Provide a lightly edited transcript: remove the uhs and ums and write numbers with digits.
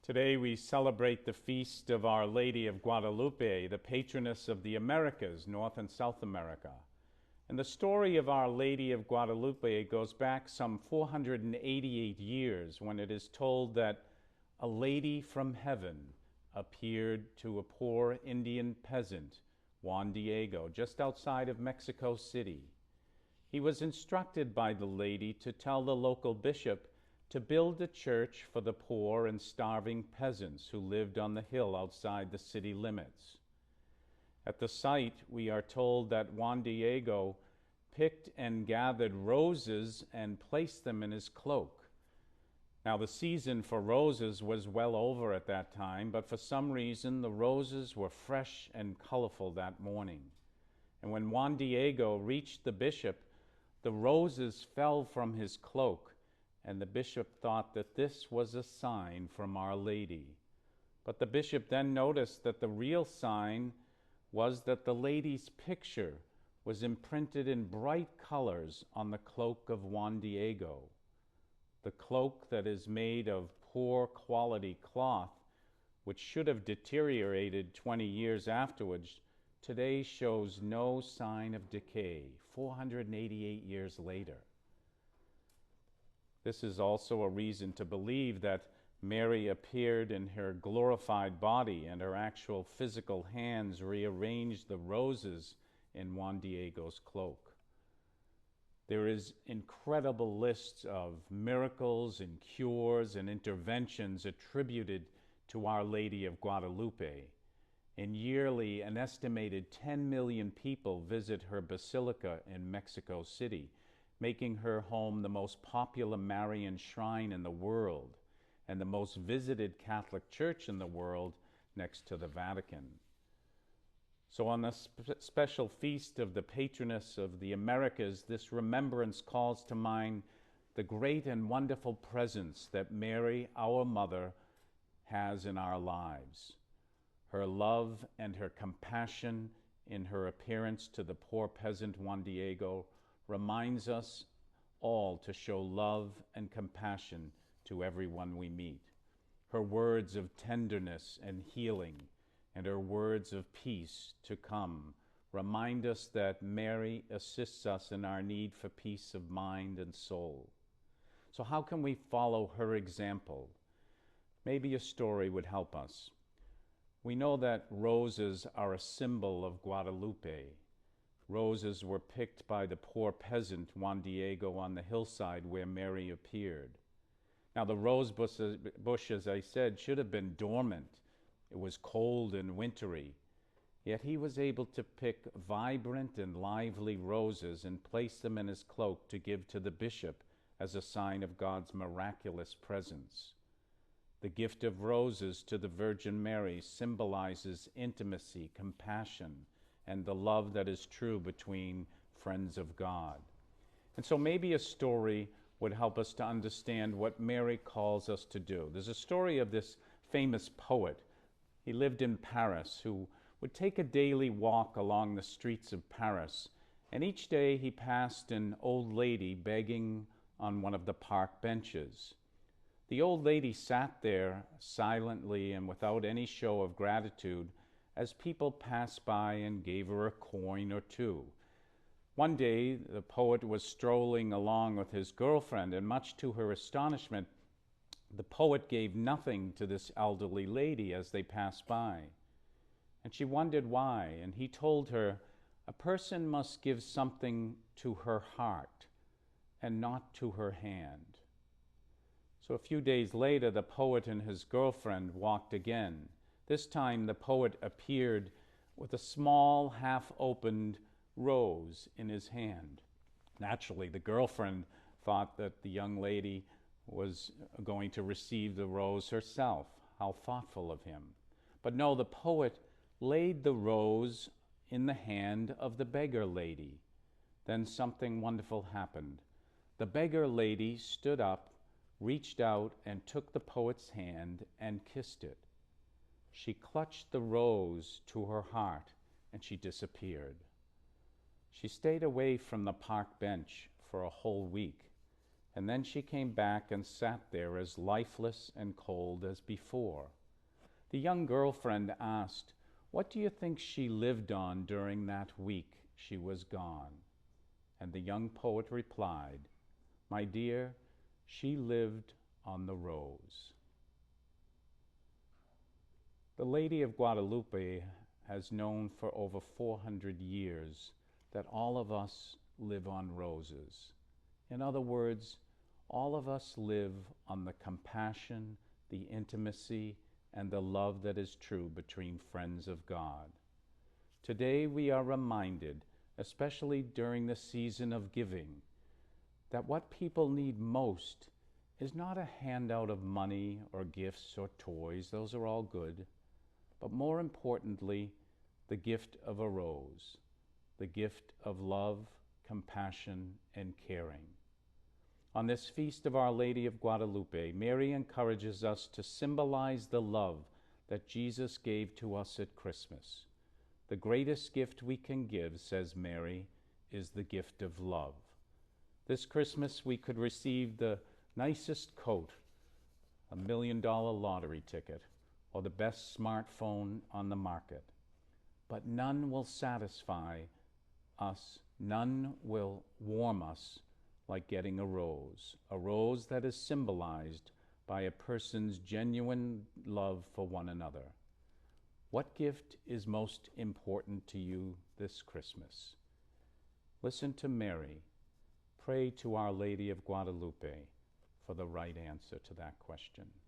Today we celebrate the feast of Our Lady of Guadalupe, the patroness of the Americas, North and South America. And the story of Our Lady of Guadalupe goes back some 488 years when it is told that a lady from heaven appeared to a poor Indian peasant, Juan Diego, just outside of Mexico City. He was instructed by the lady to tell the local bishop to build a church for the poor and starving peasants who lived on the hill outside the city limits. At the site, we are told that Juan Diego picked and gathered roses and placed them in his cloak. Now, the season for roses was well over at that time, but for some reason the roses were fresh and colorful that morning. And when Juan Diego reached the bishop, the roses fell from his cloak, and the bishop thought that this was a sign from Our Lady. But the bishop then noticed that the real sign was that the lady's picture was imprinted in bright colors on the cloak of Juan Diego. The cloak that is made of poor quality cloth, which should have deteriorated 20 years afterwards, today shows no sign of decay, 488 years later. This is also a reason to believe that Mary appeared in her glorified body and her actual physical hands rearranged the roses in Juan Diego's cloak. There is incredible lists of miracles and cures and interventions attributed to Our Lady of Guadalupe. And yearly, an estimated 10 million people visit her basilica in Mexico City, making her home the most popular Marian shrine in the world and the most visited Catholic church in the world next to the Vatican. So on the special feast of the patroness of the Americas, this remembrance calls to mind the great and wonderful presence that Mary, our Mother, has in our lives. Her love and her compassion in her appearance to the poor peasant Juan Diego reminds us all to show love and compassion to everyone we meet. Her words of tenderness and healing and her words of peace to come remind us that Mary assists us in our need for peace of mind and soul. So how can we follow her example? Maybe a story would help us. We know that roses are a symbol of Guadalupe. Roses were picked by the poor peasant Juan Diego on the hillside where Mary appeared. Now the rose bush, as I said, should have been dormant. It was cold and wintry. Yet he was able to pick vibrant and lively roses and place them in his cloak to give to the bishop as a sign of God's miraculous presence. The gift of roses to the Virgin Mary symbolizes intimacy, compassion, and the love that is true between friends of God. And so maybe a story would help us to understand what Mary calls us to do. There's a story of this famous poet. He lived in Paris, who would take a daily walk along the streets of Paris, and each day he passed an old lady begging on one of the park benches. The old lady sat there silently and without any show of gratitude as people passed by and gave her a coin or two. One day, the poet was strolling along with his girlfriend, and much to her astonishment, the poet gave nothing to this elderly lady as they passed by. And she wondered why, and he told her, "A person must give something to her heart and not to her hand." So a few days later, the poet and his girlfriend walked again. This time the poet appeared with a small, half-opened rose in his hand. Naturally, the girlfriend thought that the young lady was going to receive the rose herself. How thoughtful of him. But no, the poet laid the rose in the hand of the beggar lady. Then something wonderful happened. The beggar lady stood up, reached out, and took the poet's hand and kissed it. She clutched the rose to her heart, and she disappeared. She stayed away from the park bench for a whole week, and then she came back and sat there as lifeless and cold as before. The young girlfriend asked, "What do you think she lived on during that week she was gone?" And the young poet replied, "My dear, she lived on the rose." The Lady of Guadalupe has known for over 400 years that all of us live on roses. In other words, all of us live on the compassion, the intimacy, and the love that is true between friends of God. Today we are reminded, especially during the season of giving, that what people need most is not a handout of money or gifts or toys, those are all good, but more importantly, the gift of a rose, the gift of love, compassion, and caring. On this feast of Our Lady of Guadalupe, Mary encourages us to symbolize the love that Jesus gave to us at Christmas. The greatest gift we can give, says Mary, is the gift of love. This Christmas we could receive the nicest coat, a $1 million lottery ticket, or the best smartphone on the market. But none will satisfy us, none will warm us like getting a rose that is symbolized by a person's genuine love for one another. What gift is most important to you this Christmas? Listen to Mary. Pray to Our Lady of Guadalupe for the right answer to that question.